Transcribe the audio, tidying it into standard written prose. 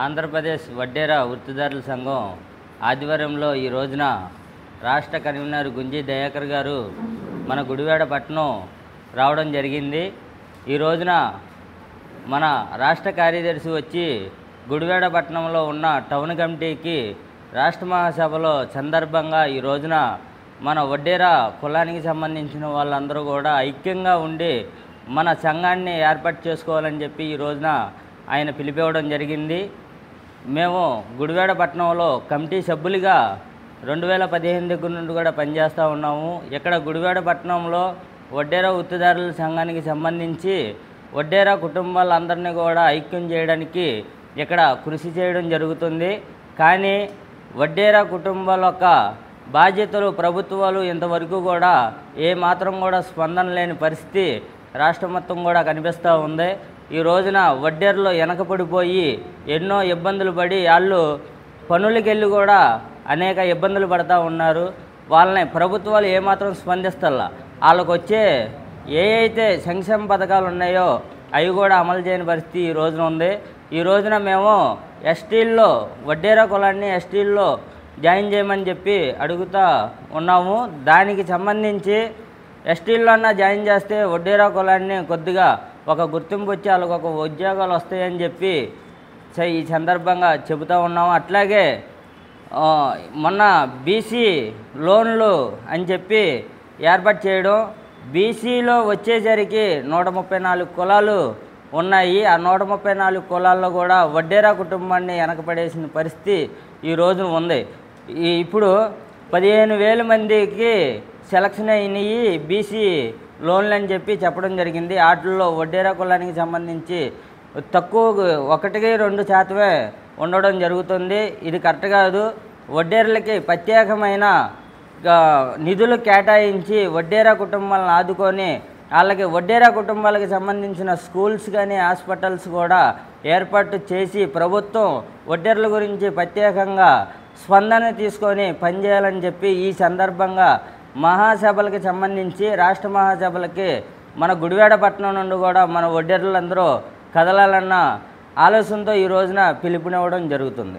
ఆంధ్రప్రదేశ్ వడ్డేరా వృత్తిదారుల సంఘం ఆధ్వర్యంలో ఈ రోజున రాష్ట్ర కన్వీనర్ గుంజి దయాకర్ గారు మన గుడివాడ పట్టణం రావడం జరిగింది. ఈ రోజున మన రాష్ట్ర కార్యదర్శి వచ్చి గుడివాడ పట్టణంలో ఉన్న టౌన్ కమిటీకి రాష్ట్ర మహాసభలో సందర్భంగా ఈ రోజున మన వడ్డేరా కులానికి సంబంధించిన వాళ్ళందరూ కూడా ఐక్యంగా ఉండి మన సంఘాన్ని ఏర్పాటు చేసుకోవాలని చెప్పి ఈ రోజున ఆయన పిలిపివ్వడం జరిగింది. మేము గుడివాడ పట్టణంలో కమిటీ సభ్యులుగా 2015 దగ్గర నుండి కూడా పనిచేస్తూ ఉన్నాము. ఇక్కడ గుడివాడ పట్టణంలో వడ్డేరా వృత్తిదారుల సంఘానికి సంబంధించి వడ్డేరా కుటుంబాలందరినీ కూడా ఐక్యం చేయడానికి ఇక్కడ కృషి చేయడం జరుగుతుంది. కానీ వడ్డేరా కుటుంబాల యొక్క బాధ్యతలు ప్రభుత్వాలు ఇంతవరకు కూడా ఏమాత్రం కూడా స్పందన లేని పరిస్థితి రాష్ట్రం మొత్తం కూడా కనిపిస్తూ ఉంది. ఈ రోజున వడ్డేరులో వెనకపడిపోయి ఎన్నో ఇబ్బందులు పడి వాళ్ళు పనులకి వెళ్ళి కూడా అనేక ఇబ్బందులు పడుతూ ఉన్నారు. వాళ్ళని ప్రభుత్వాలు ఏమాత్రం స్పందిస్తల్లా. వాళ్ళకు వచ్చే అయితే సంక్షేమ పథకాలు ఉన్నాయో అవి కూడా అమలు చేయని పరిస్థితి ఈ రోజున ఉంది. ఈ రోజున మేము ఎస్టీల్లో వడ్డేరా కులాన్ని ఎస్టీల్లో జాయిన్ చేయమని చెప్పి అడుగుతూ ఉన్నాము. దానికి సంబంధించి ఎస్టీల్లోన్నా జాయిన్ చేస్తే వడ్డేరా కులాన్ని కొద్దిగా ఒక గుర్తింపు వచ్చి వాళ్ళకు ఒక ఉద్యోగాలు వస్తాయని చెప్పి ఈ సందర్భంగా చెబుతూ ఉన్నాము. అట్లాగే మొన్న బీసీ లోన్లు అని చెప్పి ఏర్పాటు చేయడం, బీసీలో వచ్చేసరికి 134 కులాలు ఉన్నాయి. ఆ 134 కులాల్లో కూడా వడ్డేరా కుటుంబాన్ని వెనకపడేసిన పరిస్థితి ఈ రోజు ఉంది. ఇప్పుడు 15,000 మందికి సెలక్షన్ అయినాయి బీసీ లోన్లు అని చెప్పి చెప్పడం జరిగింది. వాటిల్లో వడ్డేరా కులానికి సంబంధించి తక్కువ 1-2% ఉండడం జరుగుతుంది. ఇది కరెక్ట్ కాదు. వడ్డేర్లకి ప్రత్యేకమైన నిధులు కేటాయించి వడ్డేరా కుటుంబాలను ఆదుకొని వాళ్ళకి వడ్డేరా కుటుంబాలకు సంబంధించిన స్కూల్స్ కానీ హాస్పిటల్స్ కూడా ఏర్పాటు చేసి ప్రభుత్వం వడ్డేర్ల గురించి ప్రత్యేకంగా స్పందన తీసుకొని పనిచేయాలని చెప్పి ఈ సందర్భంగా మహాసభలకు సంబంధించి రాష్ట్ర మహాసభలకి మన గుడివాడ పట్టణం నుండి కూడా మన వడ్డేర్లందరూ కదలాలన్న ఆలోచనతో ఈ రోజున పిలుపునివ్వడం జరుగుతుంది.